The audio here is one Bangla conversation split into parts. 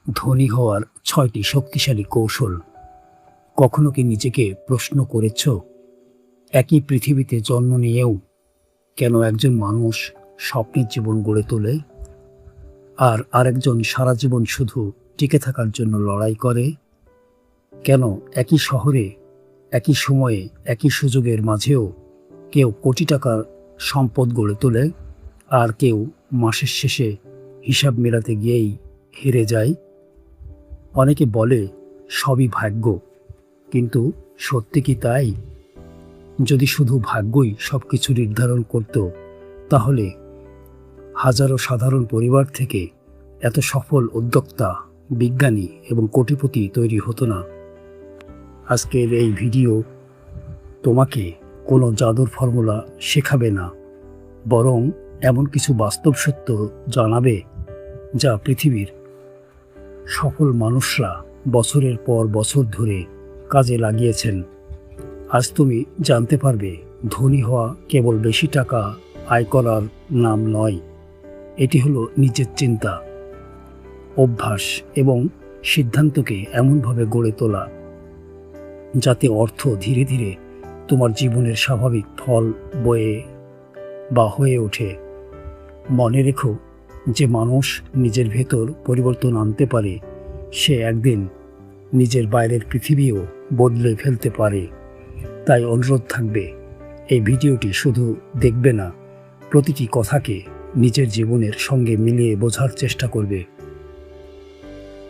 ধনী হওয়ার ৬টি শক্তিশালী কৌশল। কখনো কি নিজেকে প্রশ্ন করেছ, একই পৃথিবীতে জন্ম নিয়েও কেন একজন মানুষ স্বপ্নের জীবন গড়ে তোলে আর আরেকজন সারা জীবন শুধু টিকে থাকার জন্য লড়াই করে? কেন একই শহরে, একই সময়ে, একই সুযোগের মাঝেও কেউ কোটি টাকার সম্পদ গড়ে তোলে আর কেউ মাসের শেষে হিসাব মেলাতে গিয়েই হেরে যায়? অনেকে বলে সবই ভাগ্য, কিন্তু সত্যি কি তাই? যদি শুধু ভাগ্যই সব কিছু নির্ধারণ করত, তাহলে হাজারো সাধারণ পরিবার থেকে এত সফল উদ্যোক্তা, বিজ্ঞানী এবং কোটিপতি তৈরি হতো না। আজকের এই ভিডিও তোমাকে কোনো জাদুর ফর্মুলা শেখাবে না, বরং এমন কিছু বাস্তব সত্য জানাবে যা পৃথিবীর সফল মানুষরা বছরের পর বছর ধরে কাজে লাগিয়েছেন। আজ তুমি জানতে পারবে, ধনী হওয়া কেবল বেশি টাকা আয় করার নাম নয়, এটি হলো নিজের চিন্তা, অভ্যাস এবং সিদ্ধান্তকে এমনভাবে গড়ে তোলা যাতে অর্থ ধীরে ধীরে তোমার জীবনের স্বাভাবিক ফল বয়ে বা হয়ে ওঠে। মনে রেখো, যে মানুষ নিজের ভেতর পরিবর্তন আনতে পারে, সে একদিন নিজের বাইরের পৃথিবীও বদলে ফেলতে পারে। তাই অনুরোধ থাকবে, এই ভিডিওটি শুধু দেখবে না, প্রতিটি কথাকে নিজের জীবনের সঙ্গে মিলিয়ে বোঝার চেষ্টা করবে।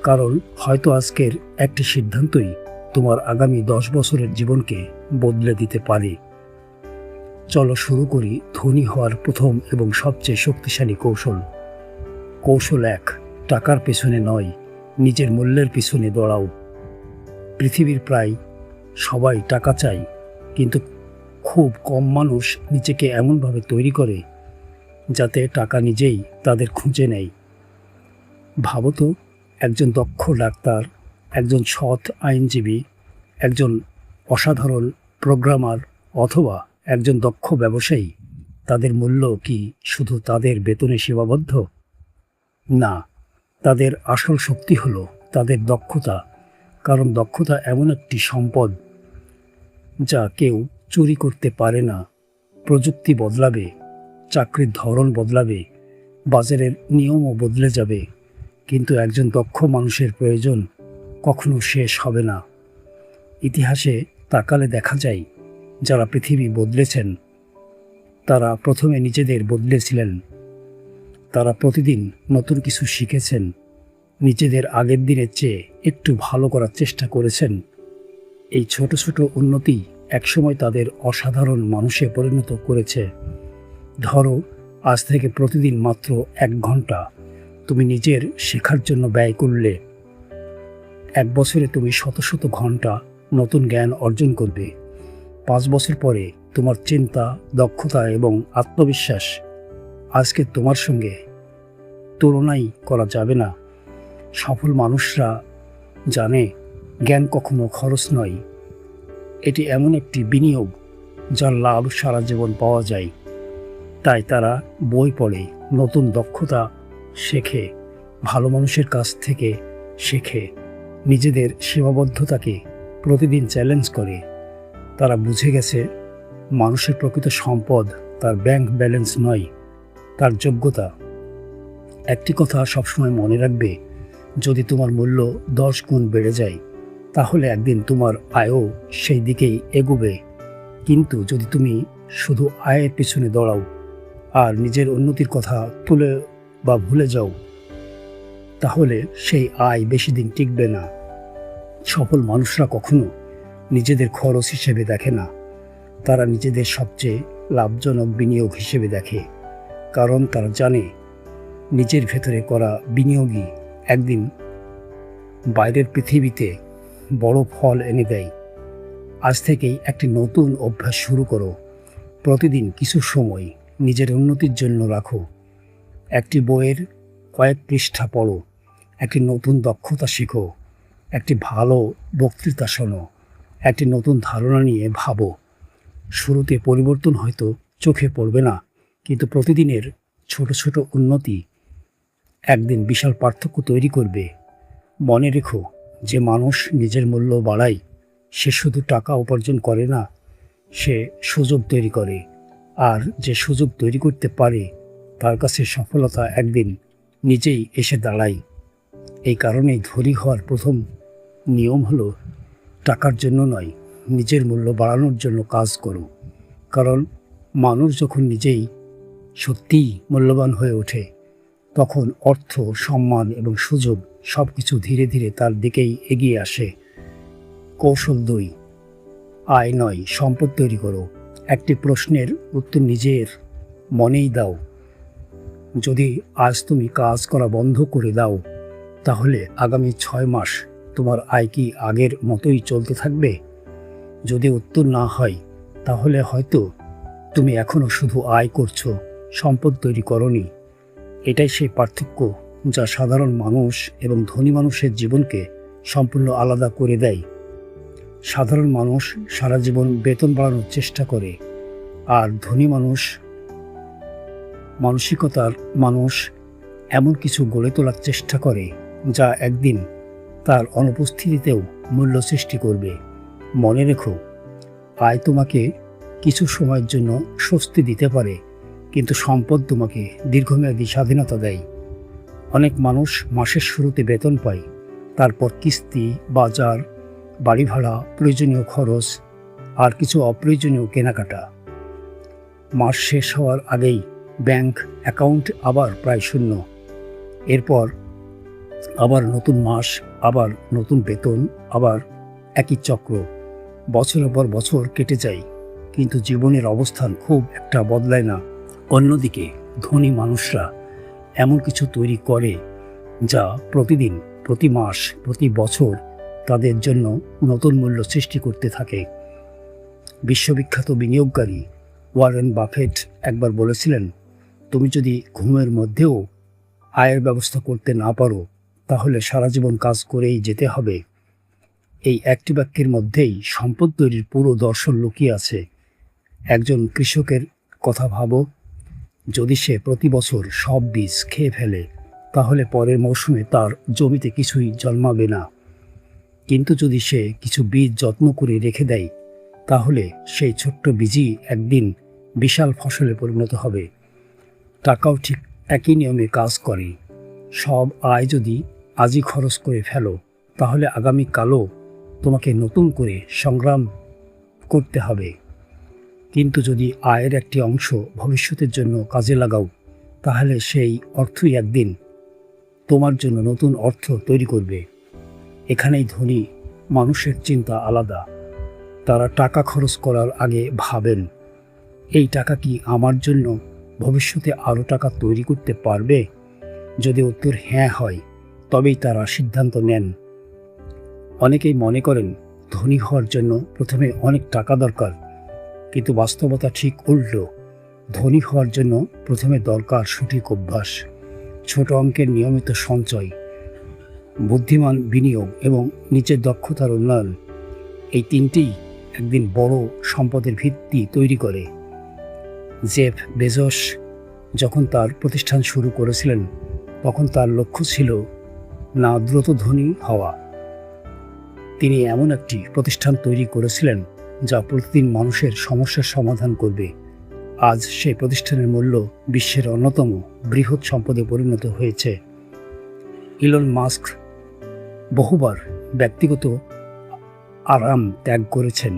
কারণ হয়তো আজকের একটি সিদ্ধান্তই তোমার আগামী 10 বছরের জীবনকে বদলে দিতে পারে। চলো শুরু করি ধনী হওয়ার প্রথম এবং সবচেয়ে শক্তিশালী কৌশল। কৌশল 1, টাকার পেছনে নয়, নিজের মূল্যের পিছনে দৌড়াও। পৃথিবীর প্রায় সবাই টাকা চায়, কিন্তু খুব কম মানুষ নিজেকে এমনভাবে তৈরি করে যাতে টাকা নিজেই তাদের খুঁজে নেয়। ভাবো তো, একজন দক্ষ ডাক্তার, একজন সৎ আইনজীবী, একজন অসাধারণ প্রোগ্রামার অথবা একজন দক্ষ ব্যবসায়ী, তাদের মূল্য কি শুধু তাদের বেতনে সীমাবদ্ধ? না, তাদের আসল শক্তি হলো তাদের দক্ষতা। কারণ দক্ষতা এমন একটি সম্পদ যা কেউ চুরি করতে পারে না। প্রযুক্তি বদলাবে, চাকরির ধরন বদলাবে, বাজারের নিয়মও বদলে যাবে, কিন্তু একজন দক্ষ মানুষের প্রয়োজন কখনো শেষ হবে না। ইতিহাসে তাকালে দেখা যায়, যারা পৃথিবী বদলেছেন তারা প্রথমে নিজেদের বদলেছিলেন। তারা প্রতিদিন নতুন কিছু শিখেছেন, নিজেদের আগের দিনের চেয়ে একটু ভালো করার চেষ্টা করেছেন। এই ছোট ছোট উন্নতি একসময় তাদের অসাধারণ মানুষে পরিণত করেছে। ধরো, আজ থেকে প্রতিদিন মাত্র 1 ঘন্টা তুমি নিজের শেখার জন্য ব্যয় করলে, 1 বছরে তুমি শত শত ঘন্টা নতুন জ্ঞান অর্জন করবে। 5 বছর পরে তোমার চিন্তা, দক্ষতা এবং আত্মবিশ্বাস আজকে তোমার সঙ্গে তুলনাই করা যাবে না। সফল মানুষরা জানে, জ্ঞান কখনো খরচ নয়, এটি এমন একটি বিনিয়োগ যার লাভ সারা জীবন পাওয়া যায়। তাই তারা বই পড়ে, নতুন দক্ষতা শেখে, ভালো মানুষের কাছ থেকে শেখে, নিজেদের সীমাবদ্ধতাকে প্রতিদিন চ্যালেঞ্জ করে। তারা বুঝে গেছে, মানুষের প্রকৃত সম্পদ তার ব্যাংক ব্যালেন্স নয়, তার যোগ্যতা। একটি কথা সবসময় মনে রাখবে, যদি তোমার মূল্য 10 গুণ বেড়ে যায়, তাহলে একদিন তোমার আয়ও সেই দিকেই এগোবে। কিন্তু যদি তুমি শুধু আয়ের পিছনে দৌড়াও আর নিজের উন্নতির কথা তুলে বা ভুলে যাও, তাহলে সেই আয় বেশি দিন টিকবে না। সফল মানুষরা কখনো নিজেদের খরচ হিসেবে দেখে না, তারা নিজেদের সবচেয়ে লাভজনক বিনিয়োগ হিসেবে দেখে। কারণ তারা জানে, নিজের ভেতরে করা বিনিয়োগই একদিন বাইরের পৃথিবীতে বড় ফল এনে দেয়। আজ থেকেই একটি নতুন অভ্যাস শুরু করো। প্রতিদিন কিছু সময় নিজের উন্নতির জন্য রাখো। একটি বইয়ের কয়েক পৃষ্ঠা পড়ো, একটি নতুন দক্ষতা শেখো, একটি ভালো বক্তৃতা শোনো, একটি নতুন ধারণা নিয়ে ভাবো। শুরুতে পরিবর্তন হয়তো চোখে পড়বে না, কিন্তু প্রতিদিনের ছোট ছোট উন্নতি একদিন বিশাল পার্থক্য তৈরি করবে। মনে রেখো, যে মানুষ নিজের মূল্য বাড়ায় সে শুধু টাকা উপার্জন করে না, সে সুযোগ তৈরি করে। আর যে সুযোগ তৈরি করতে পারে তার কাছে সফলতা একদিন নিজেই এসে দাঁড়ায়। এই কারণেই ধনী হওয়ার প্রথম নিয়ম হলো টাকার জন্য নয়, নিজের মূল্য বাড়ানোর জন্য কাজ করো। কারণ মানুষ যখন নিজেই সত্যিই মূল্যবান হয়ে ওঠে, তখন অর্থ, সম্মান এবং সুযোগ সব কিছু ধীরে ধীরে তার দিকেই এগিয়ে আসে। কৌশল 2, আয় নয় সম্পদ তৈরি করো। একটি প্রশ্নের উত্তর নিজের মনেই দাও। যদি আজ তুমি কাজ করা বন্ধ করে দাও, তাহলে আগামী 6 মাস তোমার আয় কি আগের মতোই চলতে থাকবে? যদি উত্তর না হয়, তাহলে হয়তো তুমি এখনও শুধু আয় করছো, সম্পদ তৈরি করনি। এটাই সেই পার্থক্য যা সাধারণ মানুষ এবং ধনী মানুষের জীবনকে সম্পূর্ণ আলাদা করে দেয়। সাধারণ মানুষ সারা জীবন বেতন বাড়ানোর চেষ্টা করে, আর ধনী মানসিকতার মানুষ এমন কিছু গড়ে তোলার চেষ্টা করে যা একদিন তার অনুপস্থিতিতেও মূল্য সৃষ্টি করবে। মনে রেখো, আয় তোমাকে কিছু সময়ের জন্য স্বস্তি দিতে পারে, কিন্তু সম্পদ তোমাকে দীর্ঘমেয়াদী স্বাধীনতা দেয়। অনেক মানুষ মাসের শুরুতে বেতন পায়, তারপর কিস্তি, বাজার, বাড়ি ভাড়া, প্রয়োজনীয় খরচ আর কিছু অপ্রয়োজনীয় কেনাকাটা। মাস শেষ হওয়ার আগেই ব্যাংক অ্যাকাউন্ট আবার প্রায় শূন্য। এরপর আবার নতুন মাস, আবার নতুন বেতন, আবার একই চক্র। বছরের পর বছর কেটে যায়, কিন্তু জীবনের অবস্থান খুব একটা বদলায় না। অন্যদিকে ধনী মানুষরা এমন কিছু তৈরি করে যা প্রতিদিন, প্রতি মাস, প্রতি বছর তাদের জন্য নতুন মূল্য সৃষ্টি করতে থাকে। বিশ্ববিখ্যাত বিনিয়োগকারী ওয়ারেন বাফেট একবার বলেছিলেন, তুমি যদি ঘুমের মধ্যেও আয়ের ব্যবস্থা করতে না পারো, তাহলে সারা জীবন কাজ করেই যেতে হবে। এই একটি বাক্যের মধ্যেই সম্পদ তৈরির পুরো দর্শন লুকিয়ে আছে। একজন কৃষকের কথা ভাবো, যদি সে প্রতি বছর সব বীজ খেয়ে ফেলে, তাহলে পরের মৌসুমে তার জমিতে কিছুই জন্মাবে না। কিন্তু যদি সে কিছু বীজ যত্ন করে রেখে দেয়, তাহলে সেই ছোট্ট বীজই একদিন বিশাল ফসলে পরিণত হবে। টাকাও ঠিক একই নিয়মে কাজ করে। সব আয় যদি আজই খরচ করে ফেলো, তাহলে আগামীকালও তোমাকে নতুন করে সংগ্রাম করতে হবে। কিন্তু যদি আয়ের একটি অংশ ভবিষ্যতের জন্য কাজে লাগাও, তাহলে সেই অর্থই একদিন তোমার জন্য নতুন অর্থ তৈরি করবে। এখানেই ধনী মানুষের চিন্তা আলাদা। তারা টাকা খরচ করার আগে ভাবেন, এই টাকা কি আমার জন্য ভবিষ্যতে আরও টাকা তৈরি করতে পারবে? যদি উত্তর হ্যাঁ হয়, তবেই তারা সিদ্ধান্ত নেন। অনেকেই মনে করেন ধনী হওয়ার জন্য প্রথমে অনেক টাকা দরকার, কিন্তু বাস্তবতা ঠিক উল্টো। ধনী হওয়ার জন্য প্রথমে দরকার সঠিক অভ্যাস, ছোট অঙ্কের নিয়মিত সঞ্চয়, বুদ্ধিমান বিনিয়োগ এবং নিজের দক্ষতার উন্নয়ন। এই তিনটিই একদিন বড় সম্পদের ভিত্তি তৈরি করে। জেফ বেজোস যখন তার প্রতিষ্ঠান শুরু করেছিলেন, তখন তার লক্ষ্য ছিল না দ্রুত ধনী হওয়া। তিনি এমন একটি প্রতিষ্ঠান তৈরি করেছিলেন যা প্রতিদিন মানুষের সমস্যার সমাধান করবে। আজ সেই প্রতিষ্ঠানের মূল্য বিশ্বের অন্যতম বৃহৎ সম্পদে পরিণত হয়েছে। ইলন মাস্ক বহুবার ব্যক্তিগত আরাম ত্যাগ করেছেন।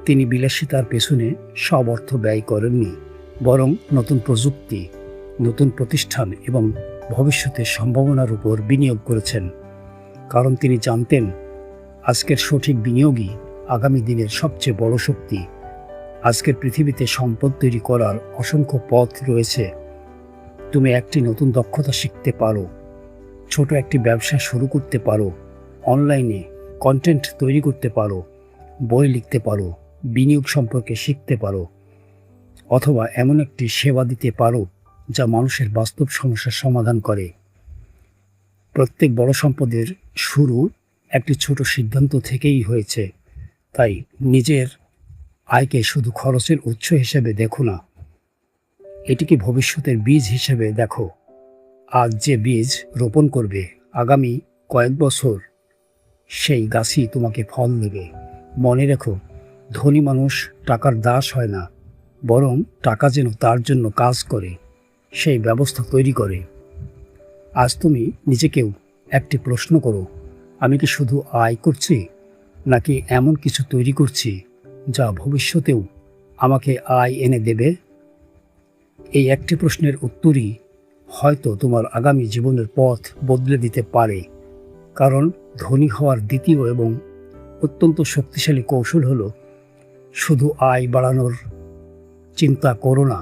তিনি বিলাসিতার পেছনে সব অর্থ ব্যয় করেননি, বরং নতুন প্রযুক্তি, নতুন প্রতিষ্ঠান এবং ভবিষ্যতের সম্ভাবনার উপর বিনিয়োগ করেছেন। কারণ তিনি জানতেন, আজকের সঠিক বিনিয়োগই আগামী দিনের সবচেয়ে বড় শক্তি। আজকের পৃথিবীতে সম্পদ তৈরি করার অসংখ্য পথ রয়েছে। তুমি একটি নতুন দক্ষতা শিখতে পারো, ছোট একটি ব্যবসা শুরু করতে পারো, অনলাইনে কন্টেন্ট তৈরি করতে পারো, বই লিখতে পারো, বিনিয়োগ সম্পর্কে শিখতে পারো, অথবা এমন একটি সেবা দিতে পারো যা মানুষের বাস্তব সমস্যার সমাধান করে। প্রত্যেক বড় সম্পদের শুরু একটি ছোট সিদ্ধান্ত থেকেই হয়েছে। তাই নিজের আয়কে শুধু খরচের উৎস হিসেবে দেখো না, এটিকে ভবিষ্যতের বীজ হিসেবে দেখো। আজ যে বীজ রোপণ করবে, আগামী কয়েক বছর সেই গাছই তোমাকে ফল দেবে। মনে রেখো, ধনী মানুষ টাকার দাস হয় না, বরং টাকা যেন তার জন্য কাজ করে সেই ব্যবস্থা তৈরি করে। আজ তুমি নিজেকেও একটি প্রশ্ন করো, আমি কি শুধু আয় করছি, নাকি এমন কিছু তৈরি করছি যা ভবিষ্যতেও আমাকে আয় এনে দেবে? এই একটি প্রশ্নের উত্তরই হয়তো তোমার আগামী জীবনের পথ বদলে দিতে পারে। কারণ ধনী হওয়ার দ্বিতীয় এবং অত্যন্ত শক্তিশালী কৌশল হলো শুধু আয় বাড়ানোর চিন্তা করো না,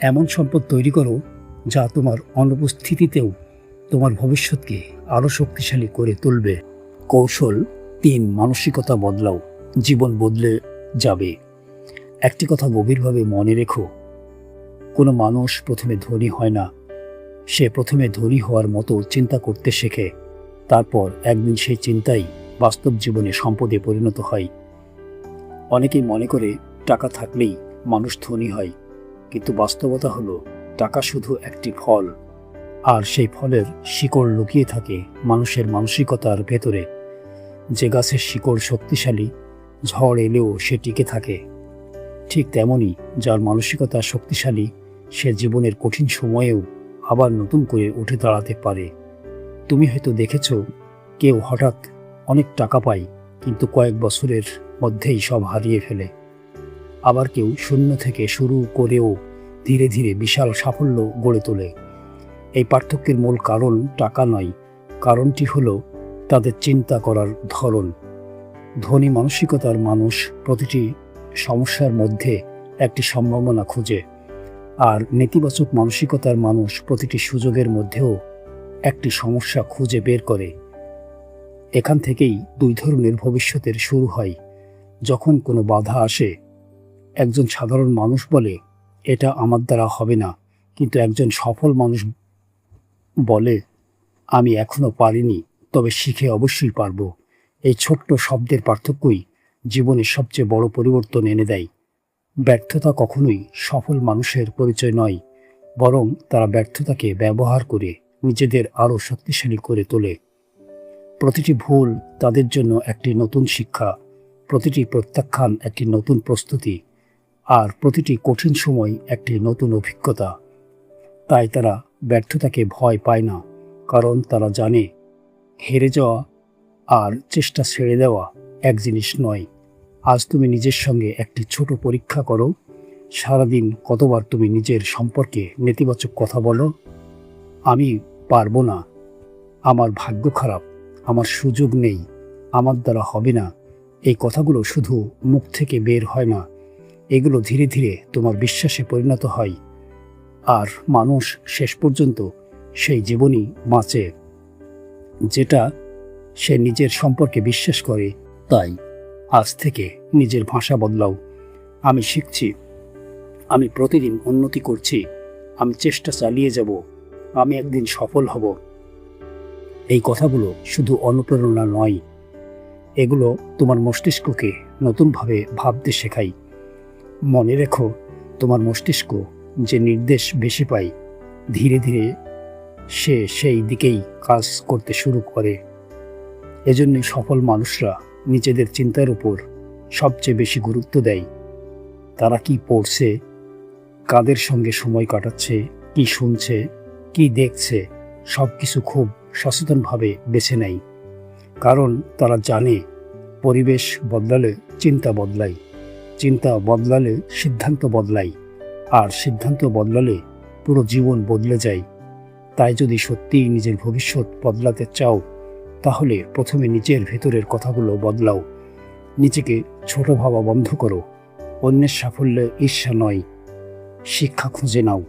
এমন সম্পদ তৈরি করো যা তোমার অনুপস্থিতিতেও তোমার ভবিষ্যৎকে আরও শক্তিশালী করে তুলবে। কৌশল ৩, মানসিকতা বদলাও, জীবন বদলে যাবে। একটি কথা গভীরভাবে মনে রেখো, কোনো মানুষ প্রথমে ধনী হয় না, সে প্রথমে ধনী হওয়ার মতো চিন্তা করতে শেখে। তারপর একদিন সেই চিন্তাই বাস্তব জীবনে সম্পদে পরিণত হয়। অনেকেই মনে করে টাকা থাকলেই মানুষ ধনী হয়, কিন্তু বাস্তবতা হলো টাকা শুধু একটি ফল, আর সেই ফলের শিকড় লুকিয়ে থাকে মানুষের মানসিকতার ভেতরে। যে গাছের শিকড় শক্তিশালী, ঝড় এলেও সে টিকে থাকে, ঠিক তেমনই যার মানসিকতা শক্তিশালী, সে জীবনের কঠিন সময়েও আবার নতুন করে উঠে দাঁড়াতে পারে। তুমি হয়তো দেখেছ, কেউ হঠাৎ অনেক টাকা পায় কিন্তু কয়েক বছরের মধ্যেই সব হারিয়ে ফেলে। আবার কেউ শূন্য থেকে শুরু করেও ধীরে ধীরে বিশাল সাফল্য গড়ে তোলে। এই পার্থক্যের মূল কারণ টাকা নয়, কারণটি হলো তাদের চিন্তা করার ধরন। ধনী মানসিকতার মানুষ প্রতিটি সমস্যার মধ্যে একটি সম্ভাবনা খুঁজে, আর নেতিবাচক মানসিকতার মানুষ প্রতিটি সুযোগের মধ্যেও একটি সমস্যা খুঁজে বের করে। এখান থেকেই দুই ধরনের ভবিষ্যতের শুরু হয়। যখন কোনো বাধা আসে, একজন সাধারণ মানুষ বলে, এটা আমার দ্বারা হবে না, কিন্তু একজন সফল মানুষ বলে, আমি এখনো পারিনি, তবে শিখে অবশ্যই পারব। এই ছোট্ট শব্দের পার্থক্যই জীবনের সবচেয়ে বড় পরিবর্তন এনে দেয়। ব্যর্থতা কখনোই সফল মানুষের পরিচয় নয়, বরং তারা ব্যর্থতাকে ব্যবহার করে নিজেদের আরও শক্তিশালী করে তোলে। প্রতিটি ভুল তাদের জন্য একটি নতুন শিক্ষা, প্রতিটি প্রত্যাখ্যান একটি নতুন প্রস্তুতি, আর প্রতিটি কঠিন সময় একটি নতুন অভিজ্ঞতা। তাই তারা ব্যর্থতাকে ভয় পায় না, কারণ তারা জানে হেরে যাওয়া আর চেষ্টা ছেড়ে দেওয়া এক জিনিস নয়। আজ তুমি নিজের সঙ্গে একটি ছোট পরীক্ষা করো। সারাদিন কতবার তুমি নিজের সম্পর্কে নেতিবাচক কথা বলো? আমি পারবো না, আমার ভাগ্য খারাপ, আমার সুযোগ নেই, আমার দ্বারা হবে না। এই কথাগুলো শুধু মুখ থেকে বের হয় না, এগুলো ধীরে ধীরে তোমার বিশ্বাসে পরিণত হয়, আর মানুষ শেষ পর্যন্ত সেই জীবনই বাঁচে যেটা সে নিজের সম্পর্কে বিশ্বাস করে। তাই আজ থেকে নিজের ভাষা বদলাও। আমি শিখছি, আমি প্রতিদিন উন্নতি করছি, আমি চেষ্টা চালিয়ে যাব, আমি একদিন সফল হব। এই কথাগুলো শুধু অনুপ্রেরণা নয়, এগুলো তোমার মস্তিষ্ককে নতুনভাবে ভাবতে শেখায়। মনে রেখো, তোমার মস্তিষ্ক যে নির্দেশ বেশি পায়, ধীরে ধীরে সে সেই দিকেই কাজ করতে শুরু করে। এজন্যই সফল মানুষরা নিজেদের চিন্তার উপর সবচেয়ে বেশি গুরুত্ব দেয়। তারা কি পড়ছে, কাদের সঙ্গে সময় কাটাচ্ছে, কি শুনছে, কি দেখছে, সব কিছু খুব সচেতনভাবে বেছে নেয়। কারণ তারা জানে, পরিবেশ বদলালে চিন্তা বদলায়, চিন্তা বদলালে সিদ্ধান্ত বদলায়, আর সিদ্ধান্ত বদলালে পুরো জীবন বদলে যায়। তাই যদি সত্যিই নিজের ভবিষ্যৎ বদলাতে চাও, তাহলে প্রথমে নিজের ভেতরের কথাগুলো বদলাও। নিজেকে ছোট ভাবা বন্ধ করো। অন্যের সাফল্যে ঈর্ষা নয়, শিক্ষা খুঁজে নাও।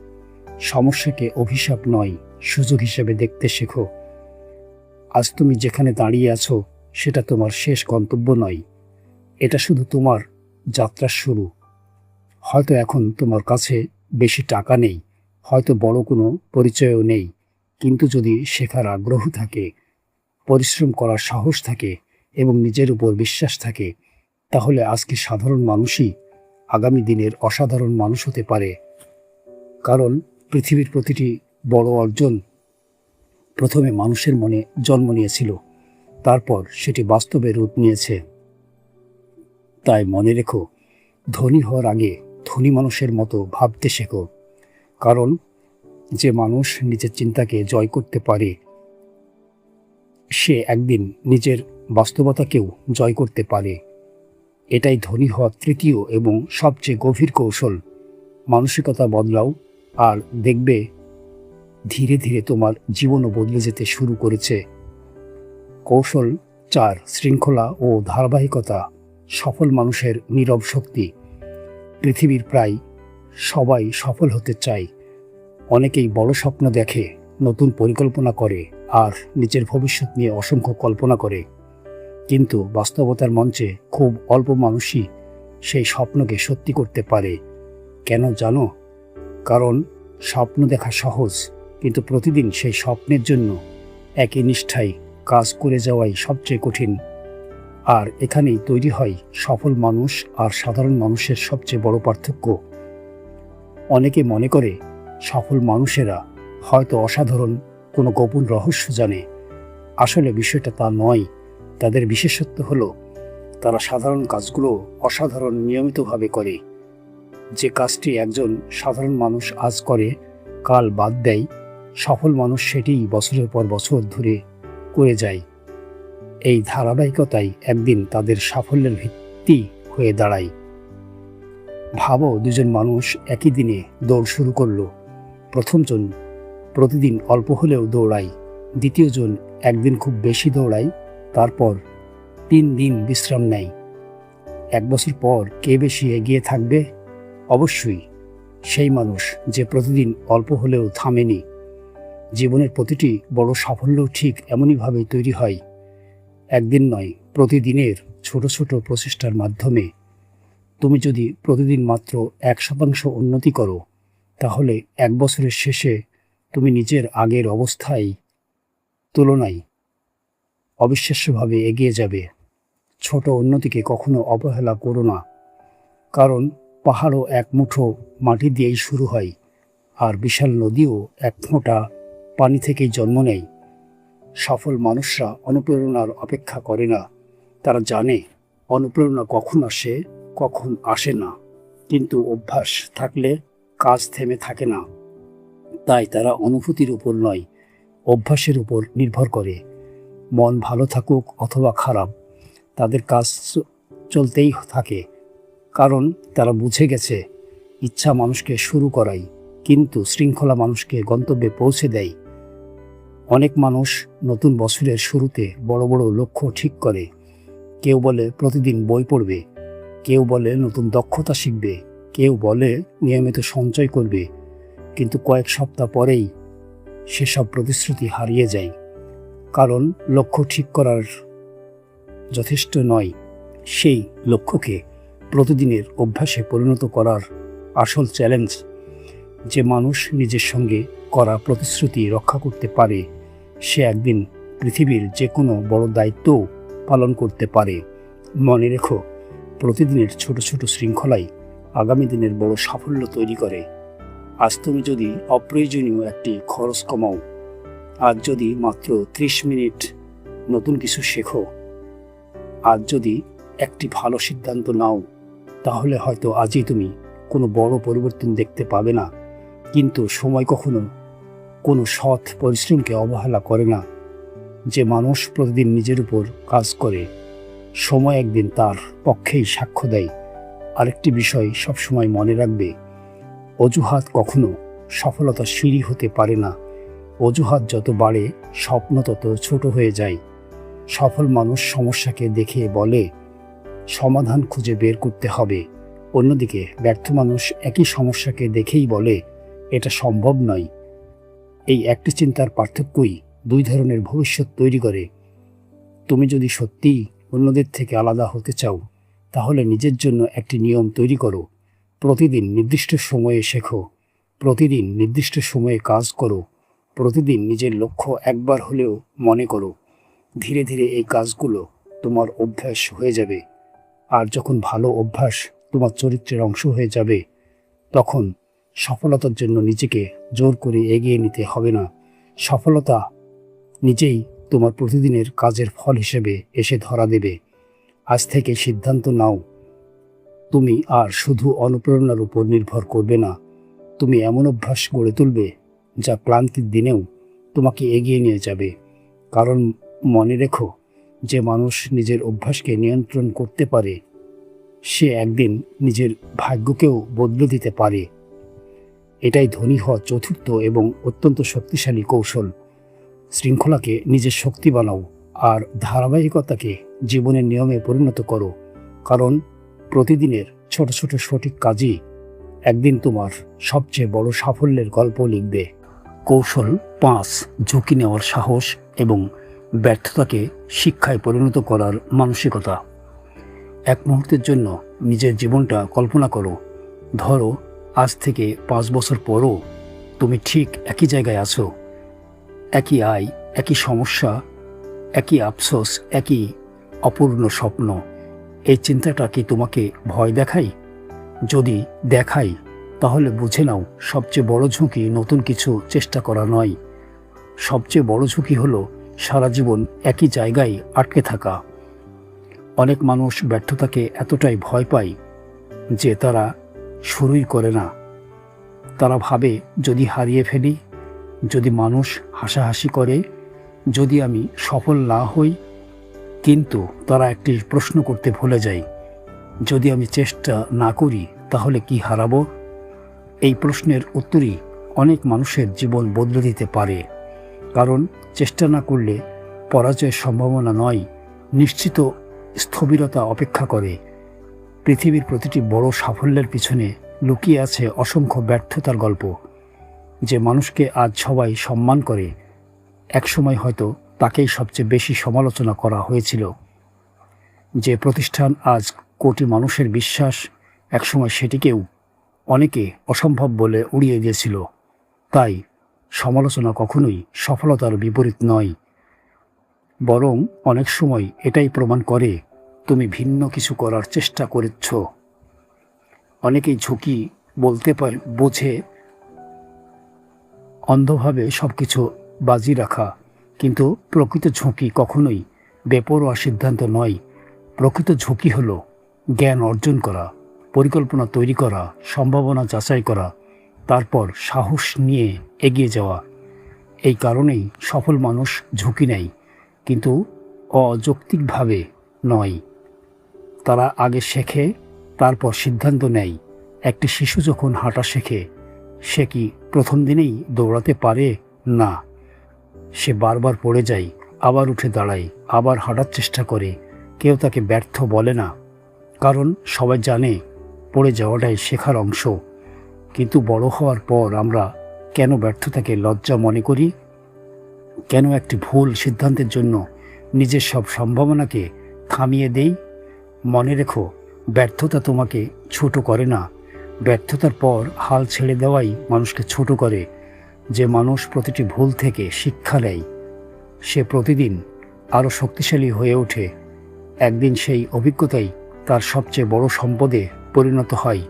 সমস্যাকে অভিশাপ নয়, সুযোগ হিসেবে দেখতে শেখো। আজ তুমি যেখানে দাঁড়িয়ে আছো, সেটা তোমার শেষ গন্তব্য নয়, এটা শুধু তোমার যাত্রার শুরু। হয়তো এখন তোমার কাছে বেশি টাকা নেই, হয়তো বড় কোনো পরিচয়ও নেই, কিন্তু যদি শেখার আগ্রহ থাকে, পরিশ্রম করার সাহস থাকে এবং নিজের উপর বিশ্বাস থাকে, তাহলে আজকে সাধারণ মানুষই আগামী দিনের অসাধারণ মানুষ হতে পারে। কারণ পৃথিবীর প্রতিটি বড় অর্জন প্রথমে মানুষের মনে জন্ম নিয়েছিল, তারপর সেটি বাস্তবে রূপ নিয়েছে। তাই মনে রেখো, ধনী হওয়ার আগে ধনী মানুষের মতো ভাবতে শেখো। কারণ যে মানুষ নিজের চিন্তাকে জয় করতে পারে, সে একদিন নিজের বাস্তবতাকেও জয় করতে পারে। এটাই ধনী হওয়ার তৃতীয় এবং সবচেয়ে গভীর কৌশল। মানসিকতা বদলাও, আর দেখবে ধীরে ধীরে তোমার জীবনও বদলে যেতে শুরু করেছে। কৌশল 4, শৃঙ্খলা ও ধারাবাহিকতা সফল মানুষের নীরব শক্তি। পৃথিবীর প্রায় সবাই সফল হতে চায়। অনেকেই বড় স্বপ্ন দেখে, নতুন পরিকল্পনা করে, আর নিজের ভবিষ্যৎ নিয়ে অসংখ্য কল্পনা করে। কিন্তু বাস্তবতার মঞ্চে খুব অল্প মানুষই সেই স্বপ্নকে সত্যি করতে পারে। কেন জানো? কারণ স্বপ্ন দেখা সহজ, কিন্তু প্রতিদিন সেই স্বপ্নের জন্য একই নিষ্ঠায় কাজ করে যাওয়াই সবচেয়ে কঠিন। আর এখানেই তৈরি হয় সফল মানুষ আর সাধারণ মানুষের সবচেয়ে বড় পার্থক্য। অনেকে মনে করে সফল মানুষেরা হয়তো অসাধারণ কোনো গোপন রহস্য জানে। আসলে বিষয়টা তা নয়। তাদের বিশেষত্ব হলো তারা সাধারণ কাজগুলো অসাধারণ নিয়মিতভাবে করে। যে কাজটি একজন সাধারণ মানুষ আজ করে, কাল বাদ দেয়, সফল মানুষ সেটিই বছরের পর বছর ধরে করে যায়। এই ধারাবাহিকতাই একদিন তাদের সাফল্যের ভিত্তি হয়ে দাঁড়ায়। ভাবো, দুজন মানুষ একই দিনে দৌড় শুরু করলো। প্রথমজন প্রতিদিন অল্প হলেও দৌড়ায়, দ্বিতীয়জন একদিন খুব বেশি দৌড়ায়, তারপর 3 দিন বিশ্রাম নেয়। 1 বছর পর কে বেশি এগিয়ে থাকবে? অবশ্যই সেই মানুষ যে প্রতিদিন অল্প হলেও থামেনি। জীবনের প্রতিটি বড় সাফল্য ঠিক এমনইভাবেই তৈরি হয়, একদিন নয়, প্রতিদিনের ছোট ছোট প্রচেষ্টার মাধ্যমে। তুমি যদি প্রতিদিন মাত্র 1% উন্নতি করো, তাহলে 1 বছরের শেষে তুমি নিজের আগের অবস্থায় তুলনায় অবিশ্বাস্যভাবে এগিয়ে যাবে। ছোট উন্নতিকে কখনো অবহেলা করো না, কারণ পাহাড়ও এক মুঠো মাটি দিয়েই শুরু হয়, আর বিশাল নদীও এক ফোঁটা পানি থেকেই জন্ম নেয়। সফল মানুষরা অনুপ্রেরণার অপেক্ষা করে না। তারা জানে অনুপ্রেরণা কখন আসে, কখন আসে না, কিন্তু অভ্যাস থাকলে কাজ থেমে থাকে না। তাই তারা অনুভূতির উপর নয়, অভ্যাসের উপর নির্ভর করে। মন ভালো থাকুক অথবা খারাপ, তাদের কাজ চলতেই থাকে, কারণ তারা বুঝে গেছে ইচ্ছা মানুষকে শুরু করায়, কিন্তু শৃঙ্খলা মানুষকে গন্তব্যে পৌঁছে দেয়। অনেক মানুষ নতুন বছরের শুরুতে বড় বড় লক্ষ্য ঠিক করে। কেউ বলে প্রতিদিন বই পড়বে, কেউ বলে নতুন দক্ষতা শিখবে, কেউ বলে নিয়মিত সঞ্চয় করবে, কিন্তু কয়েক সপ্তাহ পরেই সেসব প্রতিশ্রুতি হারিয়ে যায়। কারণ লক্ষ্য ঠিক করার যথেষ্ট নয়, সেই লক্ষ্যকে প্রতিদিনের অভ্যাসে পরিণত করার আসল চ্যালেঞ্জ। যে মানুষ নিজের সঙ্গে করা প্রতিশ্রুতি রক্ষা করতে পারে, সে একদিন পৃথিবীর যে কোনো বড় দায়িত্বও পালন করতে পারে। মনে রেখো, প্রতিদিনের ছোট ছোট শৃঙ্খলাই আগামী দিনের বড় সাফল্য তৈরি করে। আজ তুমি যদি অপ্রয়োজনীয় একটি খরচ কমাও, আজ যদি মাত্র 30 মিনিট নতুন কিছু শেখো, আজ যদি একটি ভালো সিদ্ধান্ত নাও, তাহলে হয়তো আজই তুমি কোনো বড় পরিবর্তন দেখতে পাবে না। কিন্তু সময় কখনো কোনো সৎ পরিশ্রমকে অবহেলা করে না। যে মানুষ প্রতিদিন নিজের উপর কাজ করে, সময় একদিন তার পক্ষেই সাক্ষ্য দেয়। আরেকটি বিষয় সবসময় মনে রাখবে, অজুহাত কখনো সফলতার সিঁড়ি হতে পারে না। অজুহাত যত বাড়ে, স্বপ্ন তত ছোট হয়ে যায়। সফল মানুষ সমস্যাকে দেখে বলে সমাধান খুঁজে বের করতে হবে। অন্যদিকে ব্যর্থ মানুষ একই সমস্যাকে দেখেই বলে এটা সম্ভব নয়। এই একটি চিন্তার পার্থক্যই 2 ধরনের ভবিষ্যৎ তৈরি করে। তুমি যদি সত্যিই অন্যদের থেকে আলাদা হতে চাও, তাহলে নিজের জন্য একটি নিয়ম তৈরি করো। প্রতিদিন নির্দিষ্ট সময়ে শেখো, প্রতিদিন নির্দিষ্ট সময়ে কাজ করো, প্রতিদিন নিজের লক্ষ্য একবার হলেও মনে করো। ধীরে ধীরে এই কাজগুলো তোমার অভ্যাস হয়ে যাবে। আর যখন ভালো অভ্যাস তোমার চরিত্রের অংশ হয়ে যাবে, তখন সফলতার জন্য নিজেকে জোর করে এগিয়ে নিতে হবে না। সফলতা নিজেই তোমার প্রতিদিনের কাজের ফল হিসেবে এসে ধরা দেবে। আজ থেকে সিদ্ধান্ত নাও, তুমি আর শুধু অনুপ্রেরণার উপর নির্ভর করবে না, তুমি এমন অভ্যাস গড়ে তুলবে যা ক্লান্তির দিনেও তোমাকে এগিয়ে নিয়ে যাবে। কারণ মনে রেখো, যে মানুষ নিজের অভ্যাসকে নিয়ন্ত্রণ করতে পারে সে একদিন নিজের ভাগ্যকেও বদলে দিতে পারে। এটাই ধনী হওয়ার চতুর্থ এবং অত্যন্ত শক্তিশালী কৌশল। শৃঙ্খলাকে নিজের শক্তি বানাও আর ধারাবাহিকতাকে জীবনের নিয়মে পরিণত করো। কারণ প্রতিদিনের ছোট ছোট সঠিক কাজই একদিন তোমার সবচেয়ে বড় সাফল্যের গল্প লিখবে। কৌশল 5, ঝুঁকি নেওয়ার সাহস এবং ব্যর্থতাকে শিক্ষায় পরিণত করার মানসিকতা। এক মুহূর্তের জন্য নিজের জীবনটা কল্পনা করো। ধরো আজ থেকে 5 বছর পরও তুমি ঠিক একই জায়গায় আছো, একই আয়, একই সমস্যা, একই আফসোস, একই অপূর্ণ স্বপ্ন। এই চিন্তাটা কি তোমাকে ভয় দেখায়? যদি দেখায় তাহলে বুঝে নাও, সবচেয়ে বড় ঝুঁকি নতুন কিছু চেষ্টা করা নয়। সবচেয়ে বড় ঝুঁকি হলো সারা জীবন একই জায়গায় আটকে থাকা। অনেক মানুষ ব্যর্থতাকে এতটাই ভয় পায় যে তারা শুরুই করে না। তারা ভাবে, যদি হারিয়ে ফেলি, যদি মানুষ হাসাহাসি করে, যদি আমি সফল না হই। কিন্তু তারা একটি প্রশ্ন করতে ভুলে যায়, যদি আমি চেষ্টা না করি তাহলে কি হারাবো? এই প্রশ্নের উত্তরই অনেক মানুষের জীবন বদলে দিতে পারে। কারণ চেষ্টা না করলে পরাজয়ের সম্ভাবনা নয়, নিশ্চিত স্থবিরতা অপেক্ষা করে। পৃথিবীর প্রতিটি বড় সাফল্যের পিছনে লুকিয়ে আছে অসংখ্য ব্যর্থতার গল্প। যে মানুষকে আজ সবাই সম্মান করে, একসময় হয়তো তাকেই সবচেয়ে বেশি সমালোচনা করা হয়েছিল। যে প্রতিষ্ঠান আজ কোটি মানুষের বিশ্বাস, একসময় সেটিকেও অনেকে অসম্ভব বলে উড়িয়ে দিয়েছিল। তাই সমালোচনা কখনোই সফলতার বিপরীত নয়, বরং অনেক সময় এটাই প্রমাণ করে তুমি ভিন্ন কিছু করার চেষ্টা করেছ। অনেকেই ঝুঁকি বলতে বোঝে অন্ধভাবে সব কিছু বাজি রাখা, কিন্তু প্রকৃত ঝুঁকি কখনোই বেপরোয়া সিদ্ধান্ত নয়। প্রকৃত ঝুঁকি হলো জ্ঞান অর্জন করা, পরিকল্পনা তৈরি করা, সম্ভাবনা যাচাই করা, তারপর সাহস নিয়ে এগিয়ে যাওয়া। এই কারণেই সফল মানুষ ঝুঁকি নেয়, কিন্তু অযৌক্তিকভাবে নয়। তারা আগে শেখে, তারপর সিদ্ধান্ত নেয়। একটি শিশু যখন হাঁটা শেখে, সে কি প্রথম দিনেই দৌড়াতে পারে? না, সে বারবার পড়ে যায়, আবার উঠে দাঁড়ায়, আবার হাঁটার চেষ্টা করে। কেউ তাকে ব্যর্থ বলে না, কারণ সবাই জানে পড়ে যাওয়াটাই শেখার অংশ। কিন্তু বড় হওয়ার পর আমরা কেন ব্যর্থতাকে লজ্জা মনে করি? কেন একটি ভুল সিদ্ধান্তের জন্য নিজের সব সম্ভাবনাকে থামিয়ে দেই? মনে রেখো, ব্যর্থতা তোমাকে ছোট করে না। ব্যর্থতার পর হাল ছেড়ে দেওয়াই মানুষকে ছোট করে। যে মানুষ প্রতিটি ভুল থেকে শিক্ষা নেয়, সে প্রতিদিন আরও শক্তিশালী হয়ে ওঠে। একদিন সেই অভিজ্ঞতাই তার সবচেয়ে বড় সম্পদে পরিণত হয়।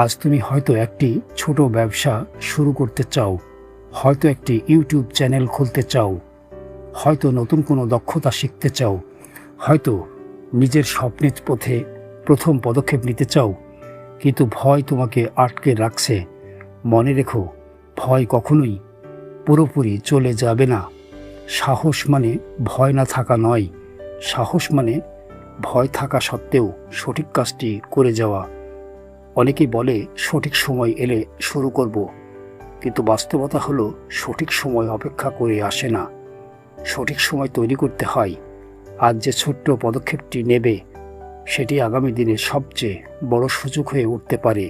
আজ তুমি হয়তো একটি ছোট ব্যবসা শুরু করতে চাও, হয়তো একটি ইউটিউব চ্যানেল খুলতে চাও, হয়তো নতুন কোনো দক্ষতা শিখতে চাও, হয়তো নিজের স্বপ্নের পথে প্রথম পদক্ষেপ নিতে চাও, কিন্তু ভয় তোমাকে আটকে রাখছে। মনে রেখো, ভয় কখনোই পুরোপুরি চলে যাবে না। সাহস মানে ভয় না থাকা নয়, সাহস মানে ভয় থাকা সত্ত্বেও সঠিক কাজটি করে যাওয়া। অনেকেই বলে সঠিক সময় এলে শুরু করব, কিন্তু বাস্তবতা হলো সঠিক সময় অপেক্ষা করে আসে না, সঠিক সময় তৈরি করতে হয়। আজ যে ছোট্ট পদক্ষেপটি নেবে, সেটি আগামী দিনে সবচেয়ে বড় সুযোগ হয়ে উঠতে পারে।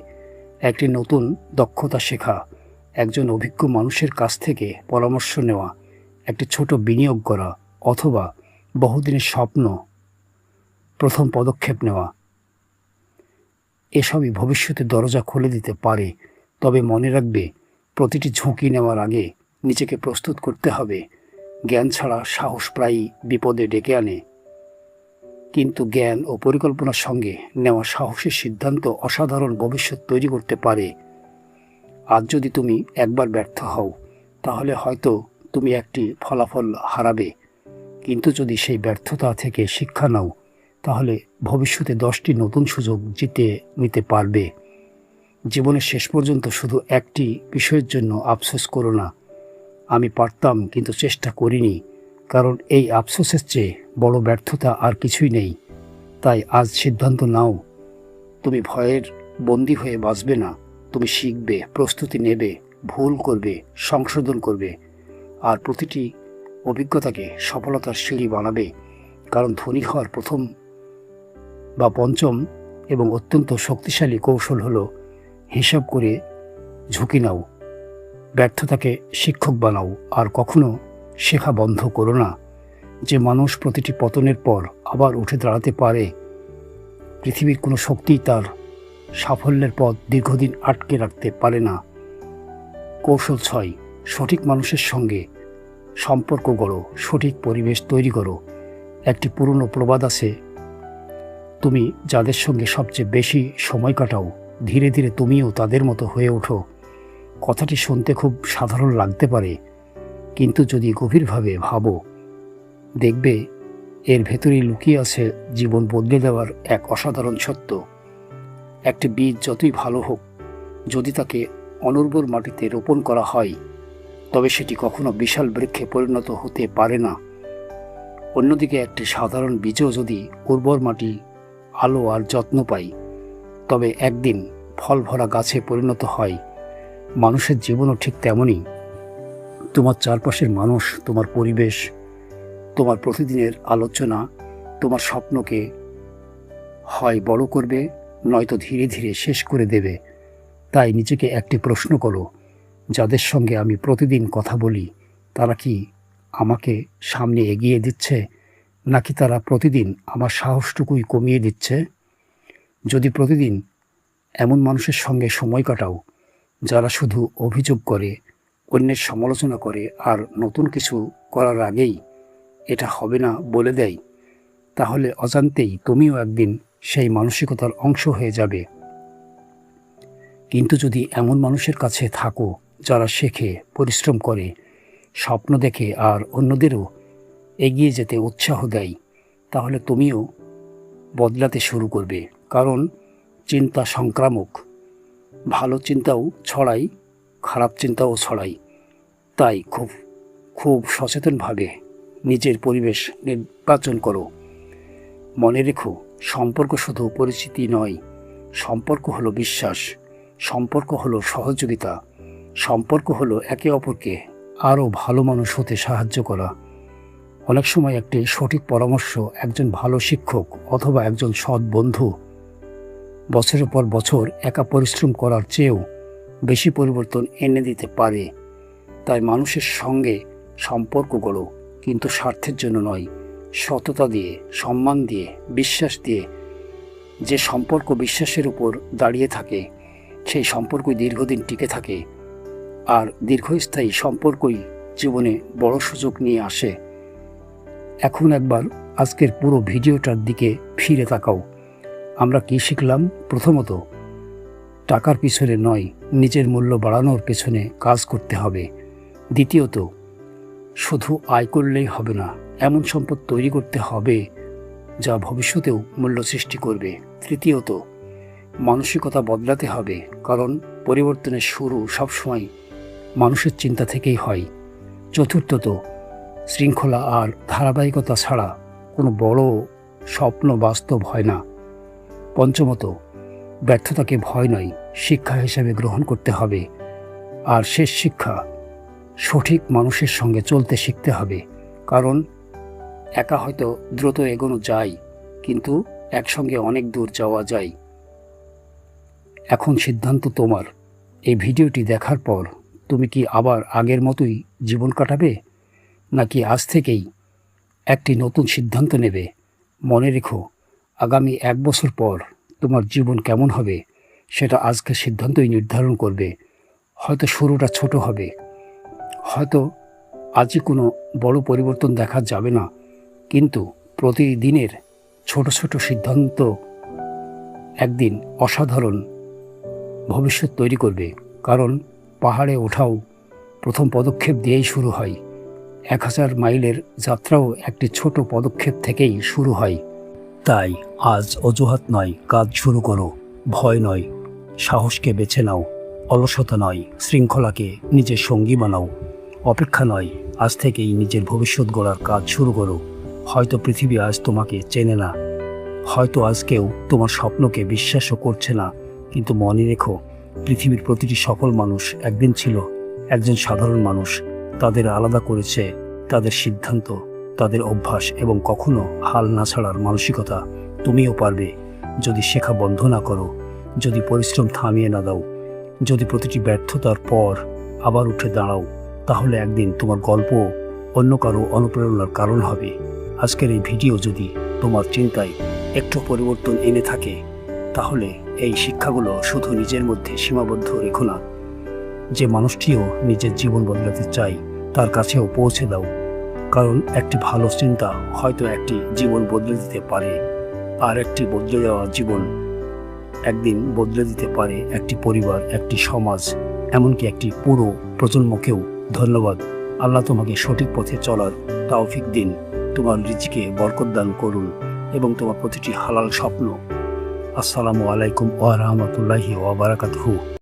একটি নতুন দক্ষতা শেখা, একজন অভিজ্ঞ মানুষের কাছ থেকে পরামর্শ নেওয়া, একটি ছোট বিনিয়োগ করা, অথবা বহুদিনের স্বপ্ন প্রথম পদক্ষেপ নেওয়া, এসবই ভবিষ্যতে দরজা খুলে দিতে পারে। তবে মনে রাখবে, প্রতিটি ঝুঁকি নেওয়ার আগে নিজেকে প্রস্তুত করতে হবে। জ্ঞান ছাড়া সাহস প্রায়ই বিপদে ডেকে আনে, কিন্তু জ্ঞান ও পরিকল্পনার সঙ্গে নেওয়া সাহসী সিদ্ধান্ত অসাধারণ ভবিষ্যৎ তৈরি করতে পারে। আজ যদি তুমি একবার ব্যর্থ হও, তাহলে হয়তো তুমি একটি ফলাফল হারাবে, কিন্তু যদি সেই ব্যর্থতা থেকে শিক্ষা নাও তাহলে ভবিষ্যতে 10টি নতুন সুযোগ জিতে নিতে পারবে। জীবনের শেষ পর্যন্ত শুধু একটি বিষয়ের জন্য আফসোস করো না, আমি পারতাম কিন্তু চেষ্টা করিনি, কারণ এই আফসোসের চেয়ে বড় ব্যর্থতা আর কিছুই নেই। তাই আজ সিদ্ধান্ত নাও, তুমি ভয়ের বন্দী হয়ে বাঁচবে না, তুমি শিখবে, প্রস্তুতি নেবে, ভুল করবে, সংশোধন করবে, আর প্রতিটি অভিজ্ঞতাকে সফলতার সিঁড়ি বানাবে। কারণ ধনী হওয়ার প্রথম বা পঞ্চম এবং অত্যন্ত শক্তিশালী কৌশল হলো হিসাব করে ঝুঁকি নাও, ব্যর্থতাকে শিক্ষক বানাও, আর কখনো শেখা বন্ধ করো না। যে মানুষ প্রতিটি পতনের পর আবার উঠে দাঁড়াতে পারে, পৃথিবীর কোনো শক্তিই তার সাফল্যের পথ দীর্ঘদিন আটকে রাখতে পারে না। কৌশল 6, সঠিক মানুষের সঙ্গে সম্পর্ক গড়ো, সঠিক পরিবেশ তৈরি করো। একটি পুরনো প্রবাদ আছে, তুমি যাদের সঙ্গে সবচেয়ে বেশি সময় কাটাও ধীরে ধীরে তুমিও তাদের মতো হয়ে ওঠো। কথাটি শুনতে খুব সাধারণ লাগতে পারে, কিন্তু যদি গভীরভাবে ভাবো দেখবে এর ভেতরেই লুকিয়ে আছে জীবন বদলে দেওয়ার এক অসাধারণ সত্য। একটি বীজ যতই ভালো হোক, যদি তাকে অনুর্বর মাটিতে রোপণ করা হয় তবে সেটি কখনো বিশাল বৃক্ষে পরিণত হতে পারে না। অন্যদিকে একটি সাধারণ বীজও যদি উর্বর মাটি, আলো আর যত্ন পায় তবে একদিন ফল ভরা গাছে পরিণত হয়। মানুষের জীবনও ঠিক তেমনই। তোমার চারপাশের মানুষ, তোমার পরিবেশ, তোমার প্রতিদিনের আলোচনা তোমার স্বপ্নকে হয় বড় করবে, নয়তো ধীরে ধীরে শেষ করে দেবে। তাই নিজেকে একটি প্রশ্ন করো, যাদের সঙ্গে আমি প্রতিদিন কথা বলি তারা কি আমাকে সামনে এগিয়ে দিচ্ছে, নাকি তারা প্রতিদিন আমার সাহসটুকুই কমিয়ে দিচ্ছে? যদি প্রতিদিন এমন মানুষের সঙ্গে সময় কাটাও যারা শুধু অভিযোগ করে, অন্যের সমালোচনা করে আর নতুন কিছু করার আগেই এটা হবে না বলে দেয়, তাহলে অজান্তেই তুমিও একদিন সেই মানসিকতার অংশ হয়ে যাবে। কিন্তু যদি এমন মানুষের কাছে থাকো যারা শেখে, পরিশ্রম করে, স্বপ্ন দেখে আর অন্যদেরও এগিয়ে যেতে উৎসাহ দেয়, তাহলে তুমিও বদলাতে শুরু করবে। কারণ চিন্তা সংক্রামক, ভালো চিন্তাও ছড়ায়, খারাপ চিন্তাও ছড়ায়। তাই খুব সচেতনভাবে নিজের পরিবেশ নির্বাচন করো। মনে রেখো, সম্পর্ক শুধু পরিচিতি নয়, সম্পর্ক হলো বিশ্বাস, সম্পর্ক হলো সহযোগিতা, সম্পর্ক হলো একে অপরকে আরও ভালো মানুষ হতে সাহায্য করা। অনেক সময় একটি সঠিক পরামর্শ, একজন ভালো শিক্ষক অথবা একজন সৎ বন্ধু বছরের পর বছর একা পরিশ্রম করার চেয়েও বেশি পরিবর্তন এনে দিতে পারে। তাই মানুষের সঙ্গে সম্পর্ক গড়ো, কিন্তু স্বার্থের জন্য নয়, সততা দিয়ে, সম্মান দিয়ে, বিশ্বাস দিয়ে। যে সম্পর্ক বিশ্বাসের উপর দাঁড়িয়ে থাকে সেই সম্পর্কই দীর্ঘদিন টিকে থাকে, আর দীর্ঘস্থায়ী সম্পর্কই জীবনে বড় সুযোগ নিয়ে আসে। এখন একবার আজকের পুরো ভিডিওটার দিকে ফিরে তাকাও। আমরা কি শিখলাম? প্রথমত, টাকার পিছনে নয়, নিজের মূল্য বাড়ানোর পেছনে কাজ করতে হবে। দ্বিতীয়ত, শুধু আয় করলেই হবে না, এমন সম্পদ তৈরি করতে হবে যা ভবিষ্যতেও মূল্য সৃষ্টি করবে। তৃতীয়ত, মানসিকতা বদলাতে হবে, কারণ পরিবর্তনের শুরু সবসময় মানুষের চিন্তা থেকেই হয়। চতুর্থত, শৃঙ্খলা আর ধারাবাহিকতা ছাড়া কোনো বড় স্বপ্ন বাস্তব হয় না। পঞ্চমত, ব্যর্থতাকে ভয় নয়, শিক্ষা হিসেবে গ্রহণ করতে হবে। আর শেষ শিক্ষা, সঠিক মানুষের সঙ্গে চলতে শিখতে হবে, কারণ একা হয়তো দ্রুত এগোনো যায়, কিন্তু একসঙ্গে অনেক দূর যাওয়া যায়। এখন সিদ্ধান্ত তোমার। এই ভিডিওটি দেখার পর তুমি কি আবার আগের মতোই জীবন কাটাবে, নাকি আজ থেকেই একটি নতুন সিদ্ধান্ত নেবে? মনে রেখো, আগামী 1 বছর পর তোমার জীবন কেমন হবে সেটা আজকের সিদ্ধান্তই নির্ধারণ করবে। হয়তো শুরুটা ছোট হবে, হয়তো আজই কোনো বড় পরিবর্তন দেখা যাবে না, কিন্তু প্রতিদিনের ছোট ছোট সিদ্ধান্ত একদিন অসাধারণ ভবিষ্যৎ তৈরি করবে। কারণ পাহাড়ে ওঠাও প্রথম পদক্ষেপ দিয়েই শুরু হয়, 1000 মাইলের যাত্রাও একটি ছোট পদক্ষেপ থেকেই শুরু হয়। তাই আজ অজুহাত নয়, কাজ শুরু করো। ভয় নয়, সাহসকে বেছে নাও। অলসতা নয়, শৃঙ্খলাকে নিজের সঙ্গী বানাও। অপেক্ষা নয়, আজ থেকেই নিজের ভবিষ্যৎ গড়ার কাজ শুরু করো। হয়তো পৃথিবী আজ তোমাকে চেনে না, হয়তো আজ কেউ তোমার স্বপ্নকে বিশ্বাসও করছে না, কিন্তু মনে রেখো, পৃথিবীর প্রতিটি সফল মানুষ একদিন ছিল একজন সাধারণ মানুষ। তাদের আলাদা করেছে তাদের সিদ্ধান্ত, তাদের অভ্যাস এবং কখনো হাল না ছাড়ার মানসিকতা। তুমিও পারবে, যদি শেখা বন্ধ না করো, যদি পরিশ্রম থামিয়ে না দাও, যদি প্রতিটি ব্যর্থতার পর আবার উঠে দাঁড়াও, তাহলে একদিন তোমার গল্প অন্য কারো অনুপ্রেরণার কারণ হবে। আজকের এই ভিডিও যদি তোমার চিন্তায় একটু পরিবর্তন এনে থাকে, তাহলে এই শিক্ষাগুলো শুধু নিজের মধ্যে সীমাবদ্ধ রেখো না। যে মানুষটিও নিজের জীবন বদলাতে চায় তার কাছেও পৌঁছে দাও, কারণ একটি ভালো চিন্তা হয়তো একটি জীবন বদলে দিতে পারে, আর একটি বদলে দেওয়া জীবন একদিন বদলে দিতে পারে একটি পরিবার, একটি সমাজ, এমনকি একটি পুরো প্রজন্মকেও। ধন্যবাদ। আল্লাহ তোমাকে সঠিক পথে চলার তৌফিক দিন, তোমার রিজিকে বরকত দান করুন এবং তোমার প্রতিটি হালাল স্বপ্ন। আসসালামু আলাইকুম ওয়া রাহমাতুল্লাহি ওয়া বারাকাতুহু।